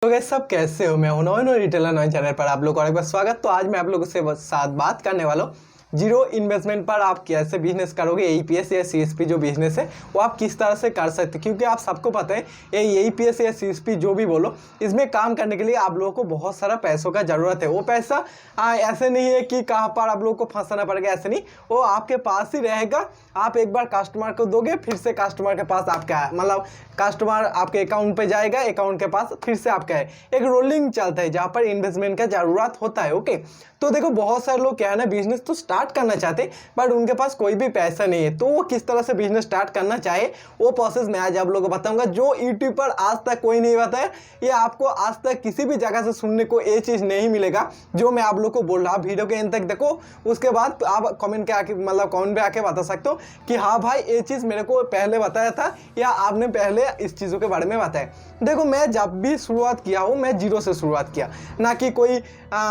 तो गाइस सब कैसे हो। मैं हूं नॉन रिटेलर नॉन चैनल पर आप लोग का एक बार स्वागत। तो आज मैं आप लोगों से साथ बात करने वाला हूं जीरो इन्वेस्टमेंट पर आप कैसे बिजनेस करोगे। एईपीएस या सीएसपी जो बिजनेस है वो आप किस तरह से कर सकते हो, क्योंकि आप सबको पता है ये एईपीएस या सीएसपी जो भी बोलो, इसमें काम करने के लिए आप लोगों को बहुत सारा पैसों का ज़रूरत है। वो पैसा ऐसे नहीं है कि कहाँ पर आप लोगों को फंसाना पड़ेगा, ऐसे नहीं, वो आपके पास ही रहेगा। आप एक बार कस्टमर को दोगे, फिर से कस्टमर के पास आपका मतलब कस्टमर आपके अकाउंट पे जाएगा, अकाउंट के पास फिर से आपका है। एक रोलिंग चलता है जहाँ पर इन्वेस्टमेंट का जरूरत होता है। ओके, तो देखो बहुत सारे लोग क्या है ना, बिजनेस तो स्टार्ट करना चाहते हैं बट उनके पास कोई भी पैसा नहीं है। तो वो किस तरह से बिजनेस स्टार्ट करना चाहे वो प्रोसेस मैं आज आप लोगों को बताऊंगा, जो यूट्यूब पर आज तक कोई नहीं बताया। ये आपको आज तक किसी भी जगह से सुनने को ये चीज़ नहीं मिलेगा जो मैं आप लोग को बोल रहा हूँ। वीडियो के एंड तक देखो, उसके बाद आप कमेंट के आके मतलब कमेंट पे आके बता सकते हो कि हाँ भाई ये चीज़ मेरे को पहले बताया था या आपने पहले इस चीज़ों के बारे में बताया। देखो मैं जब भी शुरुआत किया हूँ मैं जीरो से शुरुआत किया, ना कि कोई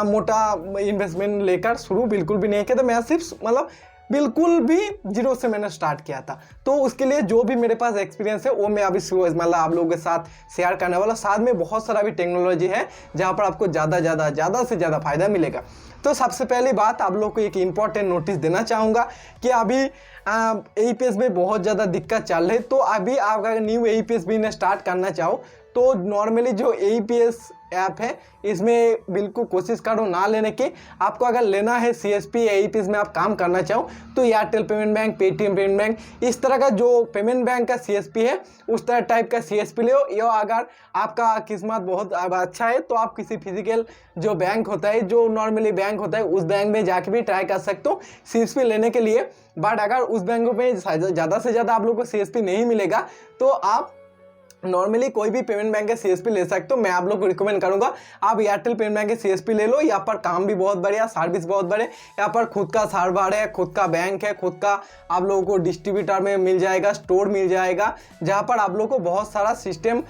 मोटा इन्वेस्टमेंट लेकर शुरू बिल्कुल भी नहीं किया था। मैं सिर्फ मतलब बिल्कुल भी जीरो से मैंने स्टार्ट किया था। तो उसके लिए जो भी मेरे पास एक्सपीरियंस है वो मैं अभी मतलब आप लोगों के साथ शेयर करने वाला। साथ में बहुत सारा भी टेक्नोलॉजी है जहाँ पर आपको ज़्यादा से ज़्यादा फायदा मिलेगा। तो सबसे पहली बात आप लोग को एक इम्पॉर्टेंट नोटिस देना चाहूँगा कि अभी एईपीएस में बहुत ज़्यादा दिक्कत चल रही है। तो अभी आप अगर न्यू एईपीएस बिजनेस स्टार्ट करना चाहो तो नॉर्मली जो एईपीएस ऐप है इसमें बिल्कुल कोशिश करो ना लेने की। आपको अगर लेना है सीएसपी एईपीएस में आप काम करना चाहो तो Airtel payment bank, Paytm payment bank, इस तरह का जो पेमेंट बैंक का सीएसपी है उस तरह टाइप का सीएसपी ले। या अगर आपका किस्मत बहुत अच्छा है तो आप किसी फिजिकल जो बैंक होता है, जो नॉर्मली बैंक होता है, उस बैंक में जाके भी ट्राई कर सकते हो सीएसपी लेने के लिए। बट अगर उस बैंक में ज़्यादा से ज़्यादा आप लोग को सीएसपी नहीं मिलेगा तो आप नॉर्मली कोई भी पेमेंट बैंक के सीएसपी ले सकते हो। मैं आप लोग को रिकमेंड करूंगा आप एयरटेल पेमेंट बैंक के सीएसपी ले लो। यहाँ पर काम भी बहुत बढ़िया, सर्विस बहुत बढ़िया, यहाँ पर खुद का सर्वर है, खुद का बैंक है, खुद का आप लोगों को डिस्ट्रीब्यूटर में मिल जाएगा, स्टोर मिल जाएगा, जहाँ पर आप लोगों को बहुत सारा सिस्टम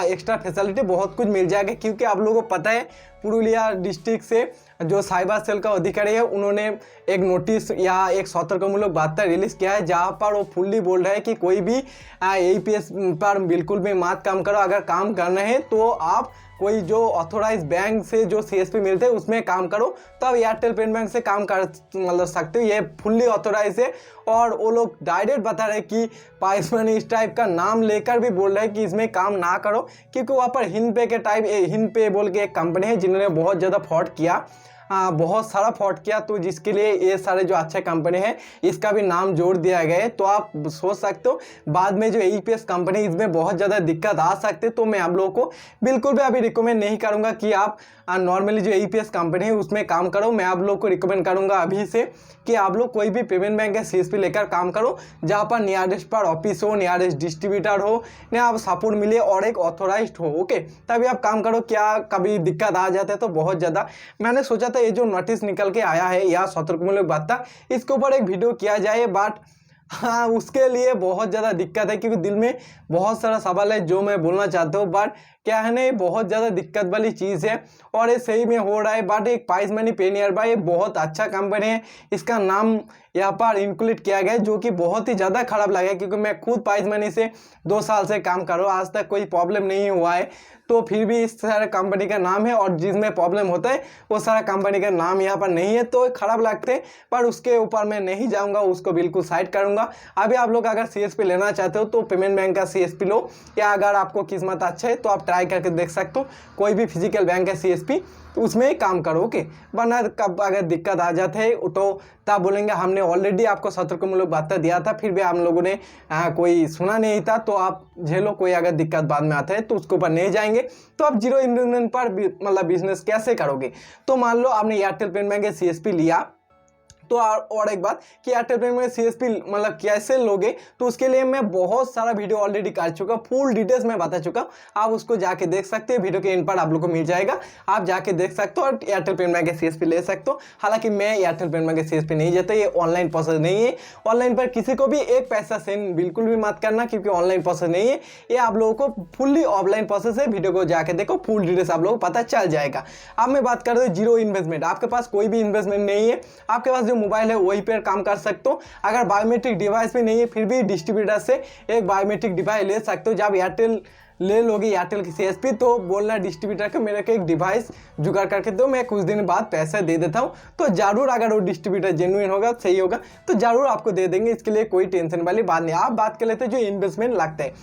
एक्स्ट्रा फैसिलिटी बहुत कुछ मिल जाएगा। क्योंकि आप लोगों को पता है पुरुलिया डिस्ट्रिक्ट से जो साइबर सेल का अधिकारी है उन्होंने एक नोटिस या एक सतर्कमूलक वार्ता रिलीज किया है जहां पर वो फुल्ली बोल रहा है कि कोई भी एईपीएस पर बिल्कुल भी मत काम करो। अगर काम करना है तो आप कोई जो ऑथोराइज बैंक से जो सीएसपी मिलते हैं उसमें काम करो। तो आप एयरटेल पेमेंट बैंक से काम कर मतलब सकते हो, ये फुल्ली ऑथोराइज है। और वो लोग डायरेक्ट बता रहे कि पाइस मनी इस टाइप का नाम लेकर भी बोल रहे हैं कि इसमें काम ना करो, क्योंकि वहाँ पर हिंद पे के टाइप हिंद पे बोल के एक कंपनी है जिन्होंने बहुत ज़्यादा फ्रॉड किया, बहुत सारा फ्रॉड किया। तो जिसके लिए ये सारे जो अच्छे कंपनी है इसका भी नाम जोड़ दिया गया है। तो आप सोच सकते हो बाद में जो एईपीएस कंपनी इसमें बहुत ज़्यादा दिक्कत आ सकते। तो मैं आप लोगों को बिल्कुल भी अभी रिकमेंड नहीं करूँगा कि आप नॉर्मली जो एईपीएस कंपनी है उसमें काम करो। मैं आप लोग को रिकमेंड करूँगा अभी से कि आप लोग कोई भी पेमेंट बैंक या सीएसपी लेकर काम करो जहाँ पर नियरेस्ट पर ऑफिस हो, नियरेस्ट डिस्ट्रीब्यूटर हो, ना आप सपोर्ट मिले और एक ऑथोराइज्ड हो। ओके, तभी आप काम करो। क्या कभी दिक्कत आ जाता है तो बहुत ज़्यादा मैंने सोचा था ये जो नोटिस निकल के आया है या सतर्कमूलक वार्ता, इसके ऊपर एक वीडियो किया जाए। बट हाँ, उसके लिए बहुत ज़्यादा दिक्कत है क्योंकि दिल में बहुत सारा सवाल है जो मैं बोलना चाहता हूँ। बट क्या है ना, ये बहुत ज़्यादा दिक्कत वाली चीज़ है और ये सही में हो रहा है। बट एक पाइस मनी पे नियर बाय, ये बहुत अच्छा कंपनी है, इसका नाम यहाँ पर इंक्लूड किया गया है, जो कि बहुत ही ज़्यादा खराब लगा क्योंकि मैं खुद पाइस मनी से 2 साल से काम कर रहा हूँ, आज तक कोई प्रॉब्लम नहीं हुआ है। तो फिर भी इस सारे कंपनी का नाम है और जिसमें प्रॉब्लम होता है वो सारा कंपनी का नाम यहाँ पर नहीं है, तो खराब लगते हैं। पर उसके ऊपर मैं नहीं जाऊँगा, उसको बिल्कुल साइड करूँगा। अभी आप लोग अगर सीएसपी लेना चाहते हो तो पेमेंट बैंक का सीएसपी लो, या अगर आपको किस्मत अच्छा है तो आप ट्राई करके देख सकते हो कोई भी फिजिकल बैंक का सीएसपी, तो उसमें ही काम करो। ओके, वरना कब अगर दिक्कत आ जाते है तो तब बोलेंगे हमने ऑलरेडी आपको सतर्कमूलक वार्ता दिया था, फिर भी हम लोगों ने कोई सुना नहीं था। तो आप झेलो, कोई अगर दिक्कत बाद में आता है तो उसके ऊपर नहीं जाएंगे। तो आप जीरो इन्वेस्टमेंट पर मतलब बिजनेस कैसे करोगे। तो मान लो आपने एयरटेल पेमेंट बैंक के सीएसपी लिया, तो और एक बात कि एयरटेल पेमेंट में सीएसपी मतलब कैसे लोगे, तो उसके लिए मैं बहुत सारा वीडियो ऑलरेडी कर चुका, फुल डिटेल्स में बता चुका। आप उसको जाके देख सकते हैं, वीडियो के एंड पर आप लोग को मिल जाएगा, आप जाके देख सकते हो और एयरटेल पेमेंट बैंक के सीएसपी ले सकते हो। हालांकि मैं एयरटेल पेमेंट बैंक के सीएसपी नहीं देता, ये ऑनलाइन प्रोसेस नहीं है। ऑनलाइन पर किसी को भी एक पैसा सेंड बिल्कुल भी मत करना क्योंकि ऑनलाइन प्रोसेस नहीं है, ये आप लोगों को फुल्ली ऑफलाइन प्रोसेस है। वीडियो को जाके देखो, फुल डिटेल्स आप लोगों को पता चल जाएगा। अब मैं बात कर रहा हूँ जीरो इन्वेस्टमेंट, आपके पास कोई भी इन्वेस्टमेंट नहीं है, आपके पास जो मोबाइल है वही पे काम कर सकते हो। अगर बायोमेट्रिक डिवाइस भी नहीं है फिर भी डिस्ट्रीब्यूटर से एक बायोमेट्रिक डिवाइस ले सकते हो। जब एयरटेल ले लोगे एयरटेल की CSP तो बोलना डिस्ट्रीब्यूटर को मेरे को एक डिवाइस जुगाड़ करके दो, मैं कुछ दिन बाद पैसे दे देता हूँ। तो ज़रूर अगर वो डिस्ट्रीब्यूटर जेन्युइन होगा, सही होगा, तो ज़रूर आपको दे देंगे, इसके लिए कोई टेंशन वाली बात नहीं। आप बात कर लेते हैं जो इन्वेस्टमेंट लगता है,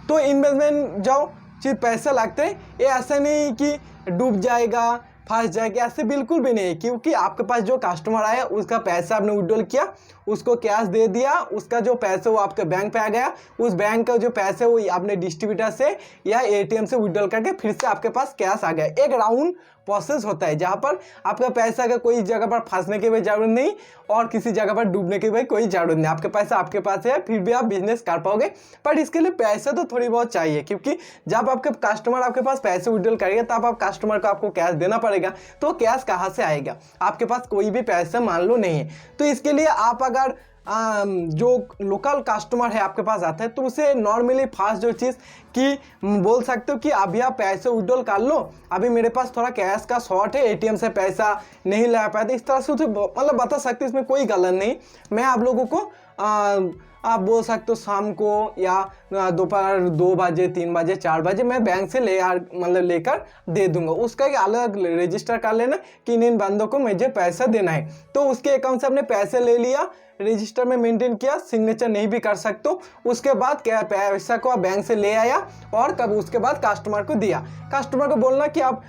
तो इन्वेस्टमेंट जो चीज़ पैसा लगता है ये ऐसा नहीं कि डूब जाएगा, फंस जाएगा, ऐसे बिल्कुल भी नहीं है। क्योंकि आपके पास जो कस्टमर आया उसका पैसा आपने विड्रॉल किया, उसको कैश दे दिया, उसका जो पैसा वो आपके बैंक पे आ गया, उस बैंक का जो पैसा वो आपने डिस्ट्रीब्यूटर से या ATM से विड्रॉल करके फिर से आपके पास कैश आ गया। एक राउंड प्रोसेस होता है जहाँ पर आपका पैसा का कोई जगह पर फंसने की भी जरूरत नहीं और किसी जगह पर डूबने की भी कोई ज़रूरत नहीं। आपके पैसा आपके पास है, फिर भी आप बिजनेस कर पाओगे, पर इसके लिए पैसा तो थोड़ी बहुत चाहिए। क्योंकि जब आपके कस्टमर आपके पास पैसे विड्रॉल करेगा तब आप कस्टमर को आपको कैश देना पड़ेगा, तो कैश कहाँ से आएगा? आपके पास कोई भी पैसा मान लो नहीं है। तो इसके लिए आप अगर जो लोकल कस्टमर है आपके पास आता है तो उसे नॉर्मली फास्ट जो चीज़ कि बोल सकते हो कि अभी आप पैसे विड्रॉल कर लो, अभी मेरे पास थोड़ा कैश का शॉर्ट है, ATM से पैसा नहीं ला पाया, तो इस तरह से मतलब बता सकते, इसमें कोई गलत नहीं। मैं आप लोगों को आप बोल सकते हो शाम को या दोपहर 2 बजे 3 बजे 4 बजे मैं बैंक से मतलब लेकर दे दूंगा। उसका एक अलग रजिस्टर कर लेना कि इन बंदों को मुझे पैसा देना है, तो उसके अकाउंट से आपने पैसे ले लिया, रजिस्टर में मेंटेन किया, सिग्नेचर नहीं भी कर सकते हो। उसके बाद क्या पैसा को आप बैंक से ले आया और कब उसके बाद कस्टमर को दिया। कस्टमर को बोलना कि आप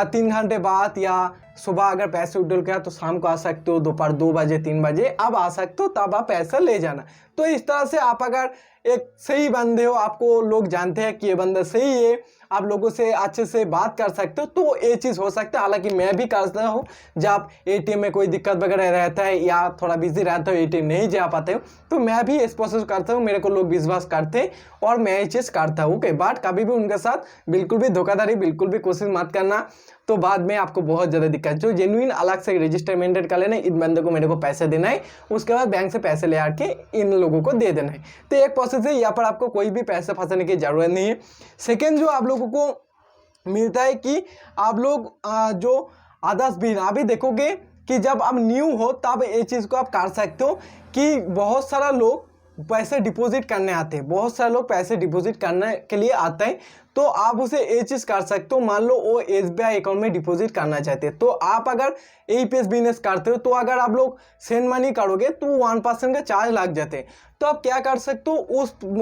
3 घंटे बाद या सुबह अगर पैसे विड्रॉल किया तो शाम को आ सकते हो, दोपहर 2 बजे 3 बजे अब आ सकते हो, तब आप पैसा ले जाना। तो इस तरह से आप अगर एक सही बंदे हो, आपको लोग जानते हैं कि ये बंदा सही है, आप लोगों से अच्छे से बात कर सकते हो, तो ये चीज़ हो सकता है। हालांकि मैं भी करता हूँ, जब ATM में कोई दिक्कत वगैरह रहता है या थोड़ा बिजी रहता है, ATM नहीं जा पाते हो, तो मैं भी इस प्रोसेस करता हूँ। मेरे को लोग विश्वास करते हैं और मैं ये चीज़ करता हूँ। ओके, बट कभी भी उनके साथ बिल्कुल भी धोखाधड़ी बिल्कुल भी कोशिश मत करना, तो बाद में आपको बहुत ज़्यादा दिक्कत। जो जेन्युइन अलग से रजिस्टर मेंटेन कर लेना, इन बंदे को मेरे को पैसे देना है, उसके बाद बैंक से पैसे ले आके इन लोगों को दे देना है। तो एक प्रोसेस है, यहाँ पर आपको कोई भी पैसे फंसाने की ज़रूरत नहीं है। सेकेंड जो आप लोगों को मिलता है कि आप लोग जो आदर्श भी अभी देखोगे कि जब आप न्यू हो तब ये चीज़ को आप कर सकते हो कि बहुत सारा लोग पैसे डिपॉजिट करने आते हैं, बहुत सारे लोग पैसे डिपॉजिट करने के लिए आते हैं, तो आप उसे ये चीज़ कर सकते हो। मान लो वो SBI अकाउंट में डिपॉजिट करना चाहते हैं, तो आप अगर APS बिजनेस करते हो तो अगर आप लोग सेंड मनी करोगे तो 1% का चार्ज लग जाते हैं। तो आप क्या कर सकते हो,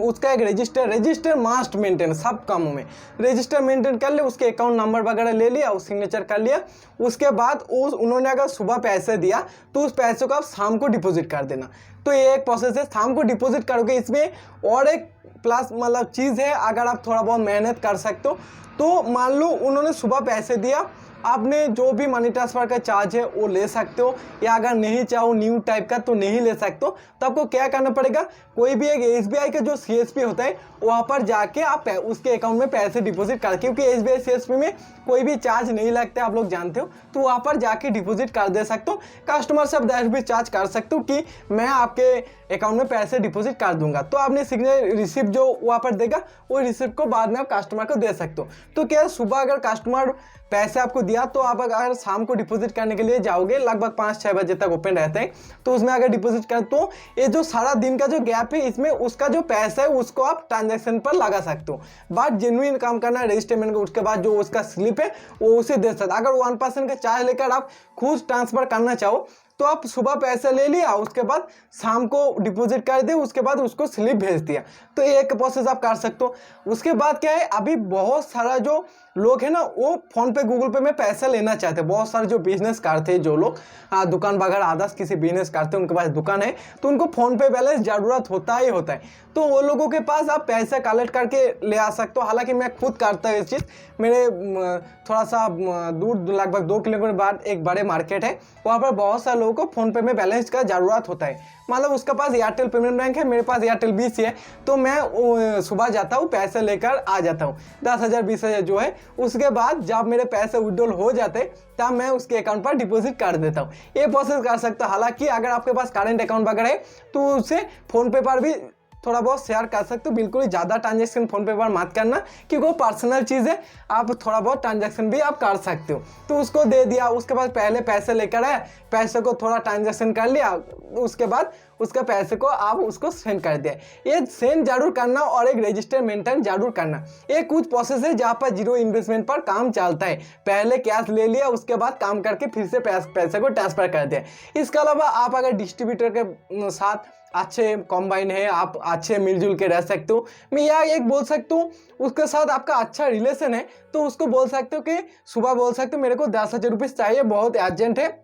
उसका एक रजिस्टर मास्ट मेंटेन, सब कामों में रजिस्टर मेंटेन कर ले, उसके अकाउंट नंबर वगैरह ले लिया, उस सिग्नेचर कर लिया। उसके बाद उन्होंने अगर सुबह पैसे दिया तो उस पैसे को आप शाम को डिपॉजिट कर देना। तो ये एक प्रोसेस है, शाम को डिपॉजिट करोगे। इसमें और एक प्लस मतलब चीज़ है, अगर आप थोड़ा बहुत मेहनत कर सकते हो तो मान लो उन्होंने सुबह पैसे दिया, आपने जो भी मनी ट्रांसफ़र का चार्ज है वो ले सकते हो, या अगर नहीं चाहो न्यू टाइप का तो नहीं ले सकते हो। तो आपको क्या करना पड़ेगा, कोई भी एक SBI का जो CSP होता है वहाँ पर जाके आप उसके अकाउंट में पैसे डिपॉजिट कर, क्योंकि SBI CSP में कोई भी चार्ज नहीं लगता है, आप लोग जानते हो, तो वहाँ पर जाके डिपॉजिट कर दे सकते हो। कस्टमर से आप डायरेक्ट भी चार्ज कर सकते हो कि मैं आपके अकाउंट में पैसे डिपॉजिट कर दूंगा, तो आपने सिग्नेचर रिसिप्ट जो वहाँ पर देगा वो रिसिप्ट को बाद में आप कस्टमर को दे सकते हो। तो क्या सुबह अगर कस्टमर पैसे आपको दिया तो आप अगर शाम को डिपॉजिट करने के लिए जाओगे, लगभग 5-6 बजे तक ओपन रहते हैं, तो उसमें अगर डिपॉजिट करें तो ये जो सारा दिन का जो गैप है इसमें उसका जो पैसा है उसको आप ट्रांजैक्शन पर लगा सकते हो। बट जेन्युइन काम करना है रजिस्टरमेंट का, उसके बाद जो उसका स्लिप है वो उसे दे सकते। अगर 1% का चार्ज लेकर आप खुद ट्रांसफर करना चाहो तो आप सुबह पैसा ले लिया, उसके बाद शाम को डिपॉजिट कर दे, उसके बाद उसको स्लिप भेज दिया। तो ये एक प्रोसेस आप कर सकते हो। उसके बाद क्या है, अभी बहुत सारा जो लोग है ना वो फ़ोन पे गूगल पे में पैसा लेना चाहते हैं। बहुत सारे जो बिजनेस करते हैं, जो लोग दुकान वगैरह आदर्श किसी बिजनेस करते हैं, उनके पास दुकान है तो उनको फ़ोन पे बैलेंस ज़रूरत होता ही होता है। तो वो लोगों के पास आप पैसा कलेक्ट करके ले आ सकते हो। हालांकि मैं खुद करता हूँ इस चीज़, मेरे थोड़ा सा दूर लगभग 2 किलोमीटर बाद एक बड़े मार्केट है, वहाँ पर बहुत सारे लोगों को फ़ोन पे में बैलेंस का ज़रूरत होता है। मतलब उसके पास एयरटेल पेमेंट बैंक है, मेरे पास एयरटेल BC है, तो मैं सुबह जाता हूँ पैसे लेकर आ जाता हूँ 10,000 20,000 जो है। उसके बाद जब मेरे पैसे विड्रॉल हो जाते तब मैं उसके अकाउंट पर डिपॉजिट कर देता हूँ। ये प्रोसेस कर सकता हूँ। हालांकि अगर आपके पास करेंट अकाउंट वगैरह है तो उसे फ़ोन पे पर भी थोड़ा बहुत शेयर कर सकते हो। बिल्कुल ही ज़्यादा ट्रांजेक्शन फ़ोनपे पर मत करना, क्योंकि वो पर्सनल चीज़ है। आप थोड़ा बहुत ट्रांजेक्शन भी आप कर सकते हो। तो उसको दे दिया, उसके बाद पहले पैसे लेकर आए, पैसे को थोड़ा ट्रांजेक्शन कर लिया, उसके बाद उसके पैसे को आप उसको सेंड कर दिया। ये सेंड जरूर करना और एक रजिस्टर मेंटेन जरूर करना। ये कुछ प्रोसेस है जहाँ पर जीरो इन्वेस्टमेंट पर काम चलता है। पहले कैश ले लिया, उसके बाद काम करके फिर से पैसे को ट्रांसफर कर दिया। इसके अलावा आप अगर डिस्ट्रीब्यूटर के साथ अच्छे कॉम्बाइन है, आप अच्छे मिलजुल के रह सकते हो। मैं यह एक बोल सकता हूँ, उसके साथ आपका अच्छा रिलेशन है तो उसको बोल सकते हो कि सुबह बोल सकते हो मेरे को 10,000 रुपये चाहिए, बहुत अर्जेंट है,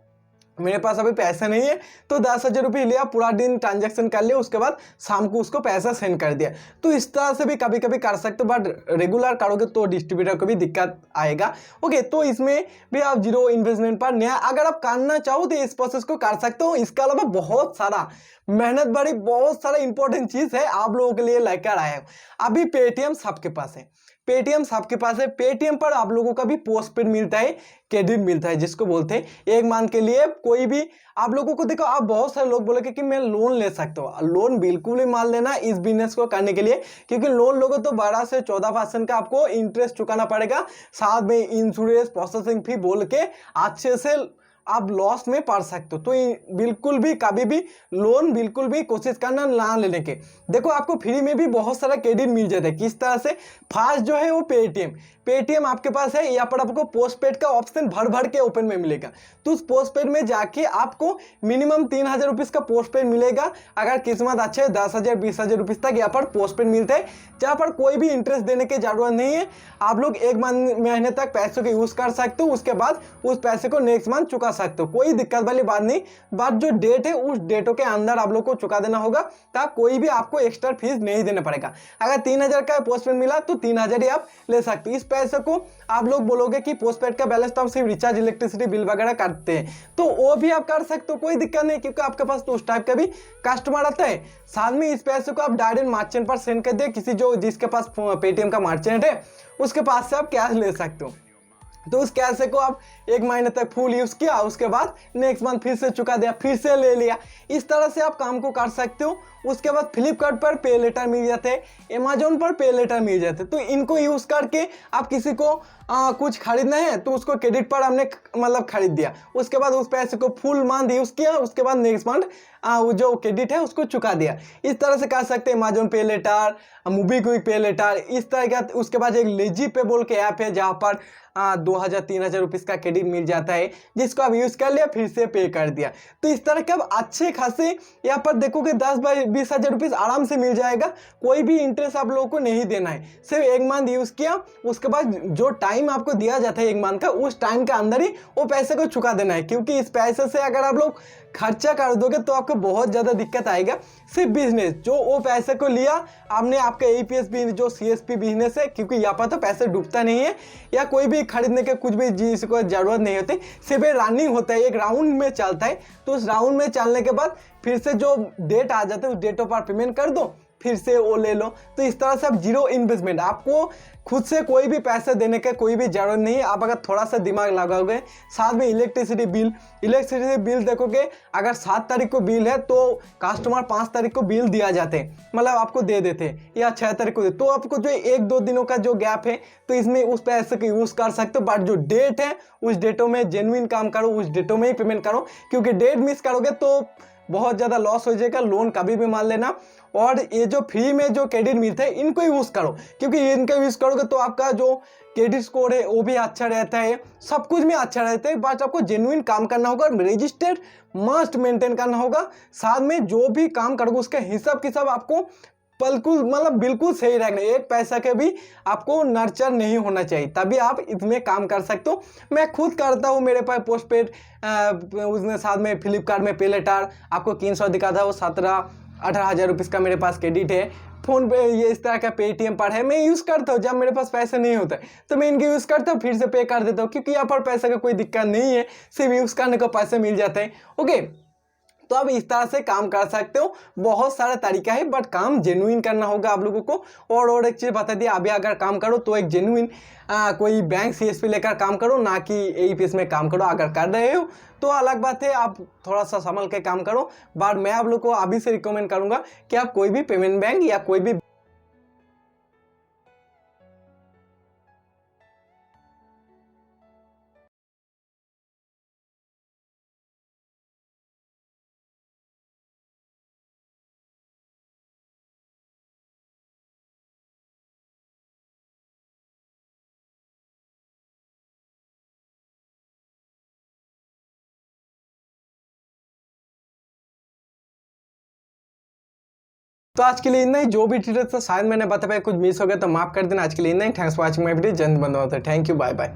मेरे पास अभी पैसे नहीं है। तो 10,000 रुपये लिया, पूरा दिन ट्रांजैक्शन कर लिया, उसके बाद शाम को उसको पैसा सेंड कर दिया। तो इस तरह से भी कभी कभी कर सकते हो, बट रेगुलर करोगे तो डिस्ट्रीब्यूटर को भी दिक्कत आएगा। ओके, तो इसमें भी आप जीरो इन्वेस्टमेंट पर नया अगर आप करना चाहो तो इस प्रोसेस को कर सकते हो। इसके अलावा बहुत सारा मेहनत भरी बहुत सारा इंपॉर्टेंट चीज़ है आप लोगों के लिए लेकर आया हूँ। अभी पेटीएम सबके पास है, पेटीएम सबके पास है। पेटीएम पर आप लोगों का भी पोस्टपेड मिलता है, क्रेडिट मिलता है, जिसको बोलते हैं 1 मंथ के लिए। कोई भी आप लोगों को देखो, आप बहुत सारे लोग बोलोगे कि मैं लोन ले सकता हूँ। लोन बिल्कुल ही मान लेना इस बिजनेस को करने के लिए, क्योंकि लोन लोगे तो 12 से 14% का आपको इंटरेस्ट चुकाना पड़ेगा, साथ में इंश्योरेंस प्रोसेसिंग फी बोल के अच्छे से आप लॉस में पड़ सकते हो। तो बिल्कुल भी कभी भी लोन बिल्कुल भी कोशिश करना ना लेने के। देखो, आपको फ्री में भी बहुत सारा क्रेडिट मिल जाता है। किस तरह से? फर्स्ट जो है वो पेटीएम आपके पास है, यहाँ पर आपको पोस्टपेड का ऑप्शन भर के ओपन में मिलेगा। तो उस पोस्टपेड में जाके आपको मिनिमम 3,000 रुपीज़ का पोस्टपेड मिलेगा। अगर किस्मत अच्छे 10,000 20,000 रुपीज़ तक यहाँ पर पोस्टपेड मिलता है, जहाँ पर कोई भी इंटरेस्ट देने की जरूरत नहीं है। आप लोग 1 महीने तक पैसों को यूज़ कर सकते हो, उसके बाद उस पैसे को नेक्स्ट मंथ चुका सकते हो, कोई दिक्कत वाली बात नहीं। बट जो डेट है उस डेटों के अंदर आप लोग को चुका देना होगा, तब कोई भी आपको एक्स्ट्रा फीस नहीं देना पड़ेगा। अगर 3,000 का पोस्टपेड मिला तो 3,000 ही आप ले सकते हो। इस पैसे को आप लोग बोलोगे कि पोस्टपेड का बैलेंस तो हम सिर्फ रिचार्ज इलेक्ट्रिसिटी बिल वगैरह करते हैं, तो वो भी आप कर सकते हो, कोई दिक्कत नहीं, क्योंकि आपके पास तो उस टाइप का भी कस्टमर आता है। साथ में इस पैसे को आप डायरेक्ट मर्चेंट पर सेंड कर दे, किसी जिसके पास पेटीएम का मर्चेंट है उसके पास से आप कैश ले सकते हो। तो उस कैश को आप 1 महीने तक फुल यूज़ किया, उसके बाद नेक्स्ट मंथ फिर से चुका दिया, फिर से ले लिया। इस तरह से आप काम को कर सकते हो। उसके बाद फ्लिपकार्ट पर पे लेटर मिल जाते हैं, अमेजोन पर पे लेटर मिल जाते हैं। तो इनको यूज़ करके आप किसी को कुछ खरीदना है तो उसको क्रेडिट पर हमने मतलब खरीद दिया, उसके बाद उस पैसे को फुल मंथ यूज़ किया, उसके बाद नेक्स्ट मंथ जो क्रेडिट है उसको चुका दिया। इस तरह से कर सकते हैं। अमेजोन पे लेटर, मोबीक्विक पे लेटर, इस तरह का। उसके बाद एक लेजी पे बोल के ऐप है, जहाँ पर 2,000-3,000 रुपीज़ का क्रेडिट मिल जाता है, जिसको आप यूज़ कर लिया फिर से पे कर दिया। तो इस तरह के आप अच्छे खासे यहाँ पर देखोगे 10-20 हज़ार रुपीज़ आराम से मिल जाएगा। कोई भी इंटरेस्ट आप लोगों को नहीं देना है, सिर्फ 1 मंथ यूज़ किया, उसके बाद जो टाइम आपको दिया जाता है 1 मंथ का, उस टाइम के अंदर ही वो पैसे को चुका देना है। क्योंकि इस पैसे से अगर आप लोग खर्चा कर दोगे तो आपको बहुत ज़्यादा दिक्कत आएगा। सिर्फ बिजनेस जो वो पैसे को लिया आपने, आपका APS भी जो CSP बिजनेस है, क्योंकि यहाँ पर तो पैसे डूबता नहीं है या कोई भी खरीदने के कुछ भी चीज़ को ज़रूरत नहीं होती, सिर्फ रनिंग होता है, एक राउंड में चलता है। तो उस राउंड में चलने के बाद फिर से जो डेट आ जाते हैं उस डेटों पर पेमेंट कर दो, फिर से वो ले लो। तो इस तरह से आप जीरो इन्वेस्टमेंट, आपको खुद से कोई भी पैसे देने का कोई भी जरूरत नहीं है। आप अगर थोड़ा सा दिमाग लगाओगे, साथ में इलेक्ट्रिसिटी बिल देखोगे, अगर 7 तारीख को बिल है तो कस्टमर 5 तारीख को बिल दिया जाते हैं, मतलब आपको दे देते हैं, या 6 तारीख को दे, तो आपको जो 1-2 दिनों का जो गैप है तो इसमें उस पैसे का यूज़ कर सकते हो। बट जो डेट है उस डेटों में जेन्युइन काम करो, उस डेटों में ही पेमेंट करो, क्योंकि डेट मिस करोगे तो बहुत ज़्यादा लॉस हो जाएगा। लोन कभी भी मान लेना। और ये जो फ्री में जो क्रेडिट मिलता है इनको यूज़ करो, क्योंकि इनका यूज़ करोगे तो आपका जो क्रेडिट स्कोर है वो भी अच्छा रहता है, सब कुछ में अच्छा रहता है। बट आपको जेन्युइन काम करना होगा, रजिस्टर्ड मस्ट मेंटेन करना होगा। साथ में जो भी काम करोगे उसका हिसाब किताब आपको बिल्कुल सही रखना। एक पैसा के भी आपको नर्चर नहीं होना चाहिए, तभी आप इसमें काम कर सकते हो। मैं खुद करता हूँ, मेरे पास पोस्टपेड उसने साथ में फ्लिपकार्ट में पे लेटर आपको 300 दिखा था, वो 17-18 हज़ार रुपीज़ का मेरे पास क्रेडिट है। फ़ोन पे ये इस तरह का पेटीएम पर है, मैं यूज़ करता हूँ। जब मेरे पास पैसे नहीं होता तो मैं इनके यूज़ करता हूँ, फिर से पे कर देता हूँ, क्योंकि यहाँ पर पैसे का कोई दिक्कत नहीं है, सिर्फ यूज़ करने को पैसे मिल जाते हैं। ओके, तो आप इस तरह से काम कर सकते हो। बहुत सारा तरीका है, बट काम जेन्युइन करना होगा आप लोगों को। और एक चीज़ बता दिया, अभी अगर काम करो तो एक जेन्युइन कोई बैंक सीएसपी लेकर काम करो, ना कि एईपीएस में काम करो। अगर कर रहे हो तो अलग बात है, आप थोड़ा सा संभल के काम करो। बट मैं आप लोग को अभी से रिकमेंड करूंगा कि आप कोई भी पेमेंट बैंक या कोई भी तो आज के लिए इतना ही। जो भी डिटेल्स था शायद मैंने बता पाया, कुछ मिस हो गया तो माफ कर देना। आज के लिए इतना ही। Thanks for watching my video. जय हिंद, वंदे मातरम। Thank you, bye bye.